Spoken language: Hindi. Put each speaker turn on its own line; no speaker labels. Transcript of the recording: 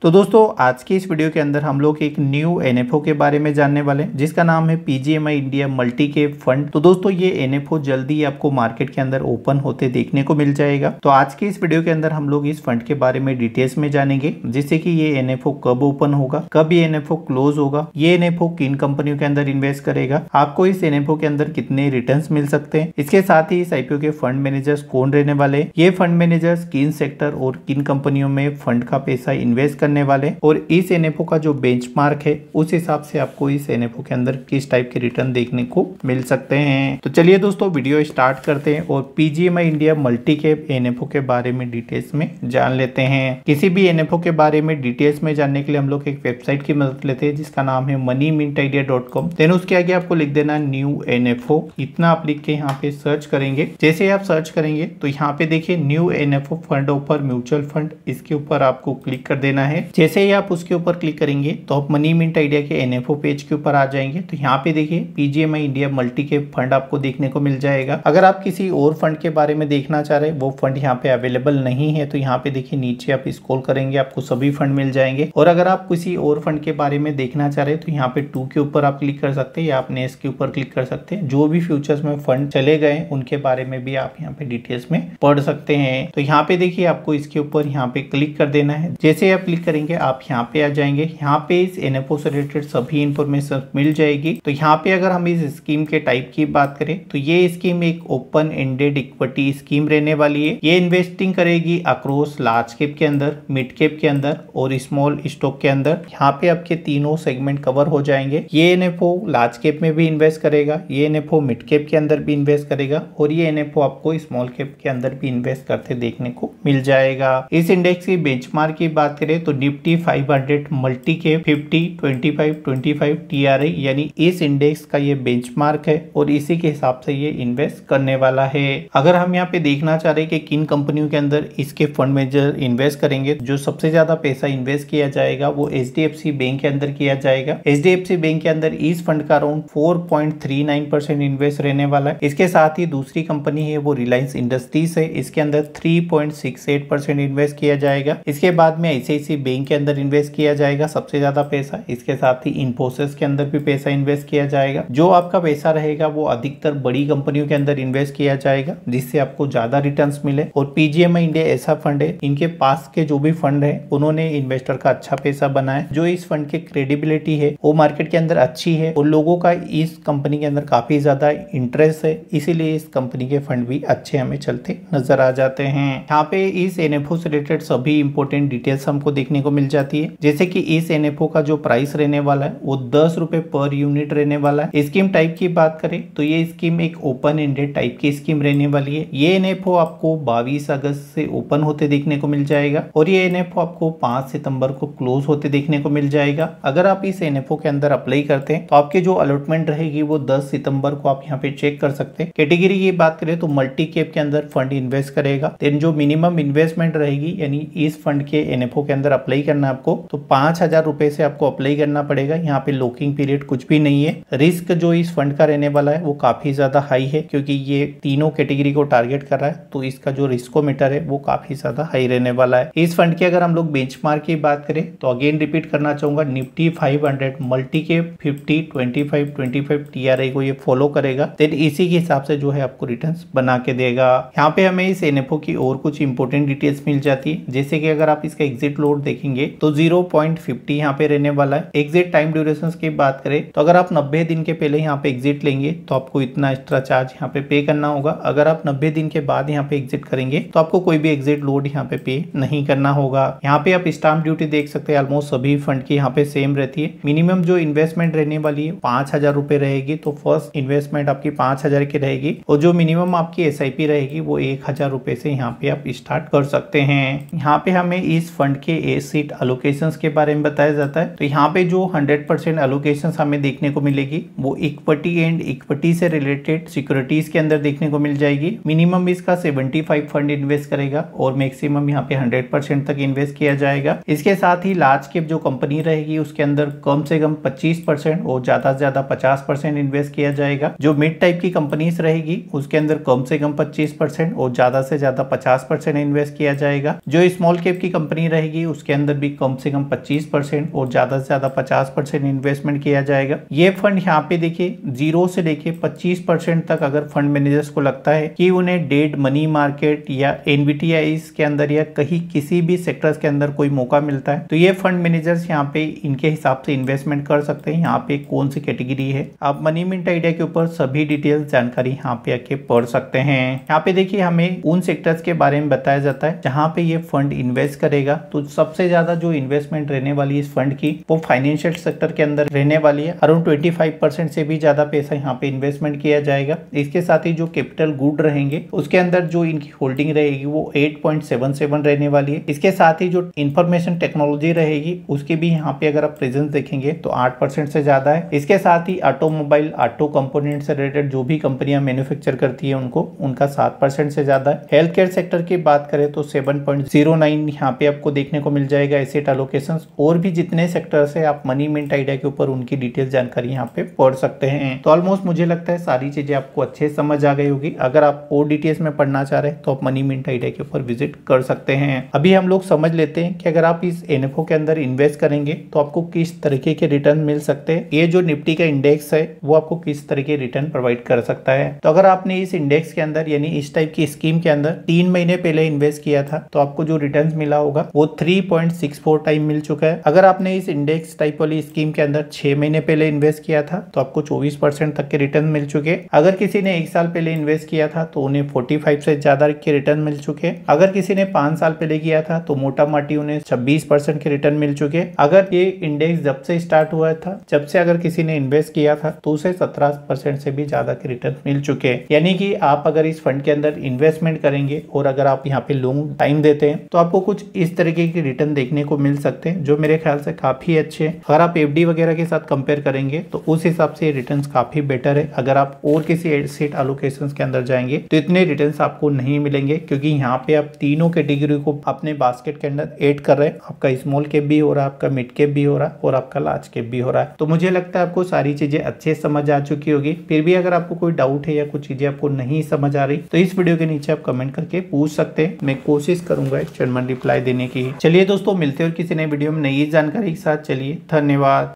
तो दोस्तों आज की इस वीडियो के अंदर हम लोग एक न्यू एनएफओ के बारे में जानने वाले हैं जिसका नाम है BGMI India multi cap fund. तो दोस्तों ये एनएफओ जल्दी आपको मार्केट के अंदर ओपन होते देखने को मिल जाएगा। तो आज की इस वीडियो के अंदर हम लोग इस फंड के बारे में डिटेल्स में जानेंगे, जिससे कि ये एनएफओ कब ओपन होगा, कब ये एनएफओ क्लोज होगा, ये एनएफओ किन कंपनियों के अंदर इन्वेस्ट करेगा, आपको इस एनएफओ के अंदर कितने रिटर्न मिल सकते हैं, इसके साथ ही इस आईपीओ के फंड मैनेजर्स कौन रहने वाले, ये फंड मैनेजर्स किन सेक्टर और किन कंपनियों में फंड का पैसा इन्वेस्ट करने वाले, और इस एनएफओ का जो बेंचमार्क है उस हिसाब से आपको इस एनएफओ के अंदर किस टाइप के रिटर्न देखने को मिल सकते हैं। तो चलिए दोस्तों वीडियो स्टार्ट करते हैं और BGMI India multi cap NFO के बारे में डिटेल्स में जान लेते हैं। किसी भी एनएफओ के बारे में डिटेल्स में जानने के लिए हम लोग एक वेबसाइट की मदद लेते हैं जिसका नाम है moneymintidia.com। देन उसके आगे आपको लिख देना न्यू एनएफओ, इतना आप लिख के यहाँ पे सर्च करेंगे। जैसे आप सर्च करेंगे तो यहाँ पे देखिए new NFO fund offer mutual fund, इसके ऊपर आपको क्लिक कर देना है। जैसे ही आप उसके ऊपर क्लिक करेंगे तो आप मनी मिंट आइडिया के एनएफओ पेज के ऊपर आ जाएंगे। तो यहाँ पे देखिए BGMI India multi cap fund आपको देखने को मिल जाएगा। अगर आप किसी और फंड के बारे में देखना चाह रहे हैं, वो फंड यहाँ पे अवेलेबल नहीं है, तो यहाँ पे देखिए नीचे आप स्क्रॉल करेंगे आपको सभी फंड मिल जाएंगे। और अगर आप किसी और फंड के बारे में देखना चाह रहे हैं तो यहाँ पे 2 के ऊपर आप क्लिक कर सकते हैं या आप नेक्स्ट के ऊपर क्लिक कर सकते हैं। जो भी फ्यूचर्स में फंड चले गए उनके बारे में भी आप यहाँ पे डिटेल्स में पढ़ सकते हैं। तो यहाँ पे देखिए आपको इसके ऊपर यहाँ पे क्लिक कर देना है। जैसे आप क्लिक करेंगे आप यहाँ पे आ जाएंगे। यहाँ पे इस एनएफओ से रिलेटेड सभी इंफॉर्मेशन मिल जाएगी। तो यहाँ पे अगर हम इस स्कीम के टाइप की बात करें तो ये स्कीम एक ओपन एंडेड इक्विटी स्कीम रहने वाली है। ये इन्वेस्टिंग करेगी अक्रॉस लार्ज कैप के अंदर, मिड कैप के अंदर और स्मॉल स्टॉक के अंदर। यहाँ पे आपके तीनों सेगमेंट कवर हो जाएंगे। ये एनएफओ लार्ज कैप में भी इन्वेस्ट करेगा, ये एनएफओ मिड कैप के अंदर भी इन्वेस्ट करेगा और ये एनएफओ आपको स्मॉल कैप के अंदर भी इन्वेस्ट करते देखने को मिल जाएगा। इस इंडेक्स की बेंचमार्क की बात करें तो निफ्टी 500 मल्टी कैप 50 25 25 टीआरआई यानी इस इंडेक्स का ये बेंचमार्क है और इसी के हिसाब से ये इन्वेस्ट करने वाला है। अगर हम यहाँ पे देखना चाह रहे हैं कि किन कंपनियों के अंदर इसके फंड मैनेजर इन्वेस्ट करेंगे, जो सबसे ज्यादा पैसा इन्वेस्ट किया जाएगा वो एचडीएफसी बैंक के अंदर किया जाएगा। एचडीएफसी बैंक के अंदर इस फंड का अराउंड 4.39% इन्वेस्ट रहने वाला है। इसके साथ ही दूसरी कंपनी है वो रिलायंस इंडस्ट्रीज है, इसके अंदर 3.68% इन्वेस्ट किया जाएगा। इसके बाद में आईसीआईसीआई बैंक के अंदर इन्वेस्ट किया जाएगा सबसे ज्यादा पैसा। इसके साथ ही इन्फोसिस के अंदर भी पैसा इन्वेस्ट किया जाएगा। जो आपका पैसा रहेगा वो अधिकतर बड़ी कंपनियों के अंदर इन्वेस्ट किया जाएगा जिससे आपको ज्यादा रिटर्न्स मिले। और पीजीएमआई इंडिया ऐसा फंड है, इनके पास के जो भी फंड है उन्होंने इन्वेस्टर का अच्छा पैसा बनाया। जो इस फंड की क्रेडिबिलिटी है वो मार्केट के अंदर अच्छी है और लोगों का इस कंपनी के अंदर काफी ज्यादा इंटरेस्ट है, इसीलिए इस कंपनी के फंड भी अच्छे हमें चलते नजर आ जाते हैं। यहाँ पे इस एनएफओ से रिलेटेड सभी इंपोर्टेंट डिटेल्स हमको देखने को मिल जाती है। जैसे कि इस एनएफओ का जो प्राइस रहने वाला है वो 10 रुपए पर यूनिट रहने वाला है। स्कीम टाइप की बात करें तो ये स्कीम एक ओपन एंडेड टाइप की स्कीम रहने वाली है। ये एनएफओ आपको 22 अगस्त से ओपन होते देखने को मिल जाएगा और ये एनएफओ आपको 5 सितंबर को क्लोज होते देखने को मिल जाएगा। अगर आप इस एनएफओ के अंदर अप्लाई करते हैं तो आपकी जो अलॉटमेंट रहेगी वो 10 सितंबर को आप यहाँ पे चेक कर सकते हैं। कैटेगरी की बात करें तो मल्टी कैप के अंदर फंड इन्वेस्ट करेगा। देन जो मिनिमम इन्वेस्टमेंट रहेगी यानी इस फंड के एनएफओ के अंदर अप्लाई करना आपको तो 5,000 रुपए से आपको अप्लाई करना पड़ेगा। यहाँ पे लॉकिंग पीरियड कुछ भी नहीं है। रिस्क जो इस फंड का रहने वाला है वो काफी ज्यादा हाई है क्योंकि ये तीनों कैटेगरी को टारगेट कर रहा है, तो इसका जो रिस्कोमीटर है वो काफी ज्यादा हाई रहने वाला है। इस फंड की अगर हम लोग बेंचमार्क की बात करें तो अगेन रिपीट करना चाहूंगा, निफ्टी 500 मल्टी कैप 50 25 25 टीआरआई को ये फॉलो करेगा। देन इसी के हिसाब से जो है आपको रिटर्न्स बना के देगा। यहाँ पे हमें इस एनएफओ की और कुछ इंपोर्टेंट डिटेल्स मिल जाती है। जैसे कि अगर आप इसका एग्जिट लोड देखेंगे तो 0.50 यहाँ पे रहने वाला है। एग्जिट टाइम ड्यूरेशन की बात करें तो अगर आप 90 दिन के पहले यहाँ पे एग्जिट लेंगे तो आपको इतना एक्स्ट्रा चार्ज यहाँ पे करना होगा। अगर आप 90 दिन के बाद यहाँ पे एग्जिट करेंगे तो आपको कोई भी एग्जिट लोड यहाँ पे नहीं करना होगा। यहाँ पे आप स्टाम्प ड्यूटी देख सकते हैं, ऑलमोस्ट सभी फंड की यहाँ पे सेम रहती है। मिनिमम जो इन्वेस्टमेंट रहने वाली है 5,000 रुपए रहेगी, तो फर्स्ट इन्वेस्टमेंट आपकी 5,000 की रहेगी और जो मिनिमम आपकी एसआईपी रहेगी वो 1,000 रुपए से यहाँ पे आप स्टार्ट कर सकते हैं। यहाँ पे हमें इस फंड के एसेट एलोकेशंस के बारे में बताया जाता है। तो यहाँ पे जो 100% एलोकेशंस हमें देखने को मिलेगी वो इक्विटी एंड इक्विटी से रिलेटेड सिक्योरिटीज के अंदर देखने को मिल जाएगी। मिनिमम इसका 75 फंड इन्वेस्ट करेगा और मैक्सिमम यहाँ पे 100% तक इन्वेस्ट किया जाएगा। इसके साथ ही लार्ज कैप जो कंपनी रहेगी उसके अंदर कम से कम 25% और ज्यादा से ज्यादा 50% इन्वेस्ट किया जाएगा। जो मिड टाइप की कंपनीज रहेगी उसके अंदर कम से कम 25% और ज्यादा से ज्यादा 50% इन्वेस्ट किया जाएगा। जो स्मॉल कैप की कंपनी रहेगी उसके उसके अंदर भी कम से कम 25% और ज्यादा से ज्यादा 50% इन्वेस्टमेंट किया जाएगा। ये फंड यहाँ पे देखिए 0 से लेके 25% तक अगर फंड मैनेजर्स को लगता है कि उन्हें डेट मनी मार्केट या एनबीटीआई के अंदर या कहीं किसी भी सेक्टर्स के अंदर कोई मौका मिलता है तो ये फंड मैनेजर्स यहाँ पे इनके हिसाब से इन्वेस्टमेंट कर सकते हैं। यहाँ पे कौन सी कैटेगरी है, आप मनी मिंट आइडिया के ऊपर सभी डिटेल्स जानकारी यहाँ पे आके पढ़ सकते हैं। यहाँ पे देखिए हमें उन सेक्टर्स के बारे में बताया जाता है जहाँ पे ये फंड इन्वेस्ट करेगा। तो सबसे ज्यादा जो इन्वेस्टमेंट रहने वाली है इस फंड की वो फाइनेंशियल सेक्टर के अंदर रहने वाली है। अराउंड 25% से भी ज्यादा पैसा यहाँ पे इन्वेस्टमेंट किया जाएगा। इसके साथ ही जो कैपिटल गुड रहेंगे उसके अंदर जो इनकी होल्डिंग रहेगी वो 8.77 रहने वाली है। इसके साथ ही जो इंफॉर्मेशन टेक्नोलॉजी रहेगी उसके भी यहाँ पे अगर आप प्रेजेंस देखेंगे तो 8% से ज्यादा है। इसके साथ ही ऑटोमोबाइल ऑटो कंपोनेंट से रिलेटेड जो भी कंपनियां मैन्युफैक्चर करती है उनका 7% से ज्यादा है। हेल्थ केयर सेक्टर की बात करें तो 7.09 यहाँ पे आपको देखने को मिल जाएगा एसेट एलोकेशंस। और भी जितने सेक्टर्स है आप मनी मिंट आइडिया के ऊपर उनकी डिटेल जानकारी यहाँ पे पढ़ सकते हैं। तो ऑलमोस्ट मुझे लगता है सारी चीजें आपको अच्छे समझ आ गई होगी। अगर आप और डिटेल्स में पढ़ना चाह रहे हैं तो आप मनी मिंट आइडिया के ऊपर विजिट कर सकते हैं। अभी हम लोग समझ लेते हैं कि अगर आप इस एनएफओ के अंदर इन्वेस्ट करेंगे तो आपको किस तरीके के रिटर्न मिल सकते हैं। ये जो निफ्टी का इंडेक्स है वो आपको किस तरह के रिटर्न प्रोवाइड कर सकता है। तो अगर आपने इस इंडेक्स के अंदर यानी इस टाइप की स्कीम के अंदर 3 महीने पहले इन्वेस्ट किया था तो आपको जो रिटर्न मिला होगा वो 3.64 टाइम मिल चुका है। अगर आपने इस इंडेक्स टाइप वाली स्कीम के अंदर 6 महीने पहले इन्वेस्ट किया था तो आपको 24% तक के रिटर्न मिल चुके। अगर किसी ने 1 साल पहले इन्वेस्ट किया था तो उन्हें 45 से ज्यादा के रिटर्न मिल चुके। अगर किसी ने 5 साल पहले किया था तो मोटा माटी उन्हें 26% के रिटर्न मिल चुके। अगर ये इंडेक्स जब से स्टार्ट हुआ था जब से अगर किसी ने इन्वेस्ट किया था तो उसे 17% से भी ज्यादा के रिटर्न मिल चुके हैं। यानी कि आप अगर इस फंड के अंदर इन्वेस्टमेंट करेंगे और अगर आप यहाँ पे लॉन्ग टाइम देते हैं तो आपको कुछ इस तरीके के रिटर्न देखने को मिल सकते हैं जो मेरे ख्याल से काफी अच्छे हैं। अगर आप एफडी वगैरह के साथ कंपेयर करेंगे तो उस हिसाब से रिटर्न काफी बेटर है। अगर आप और किसी एसेट एलोकेशन के अंदर जाएंगे तो इतने रिटर्न आपको नहीं मिलेंगे क्योंकि यहाँ पे आप तीनों कैटेगरी को अपने बास्केट के अंदर ऐड कर रहे हैं। आपका स्मॉल कैप भी हो रहा है, आपका मिड कैप भी हो रहा है और आपका लार्ज कैप भी हो रहा है। तो मुझे लगता है आपको सारी चीजें अच्छे समझ आ चुकी होगी। फिर भी अगर आपको कोई डाउट है या कुछ चीजें आपको नहीं समझ आ रही तो इस वीडियो के नीचे आप कमेंट करके पूछ सकते हैं। मैं कोशिश करूंगा एक जेन्युइन रिप्लाई देने की। चलिए दोस्तों मिलते हैं और किसी नए वीडियो में नई जानकारी के साथ। चलिए धन्यवाद।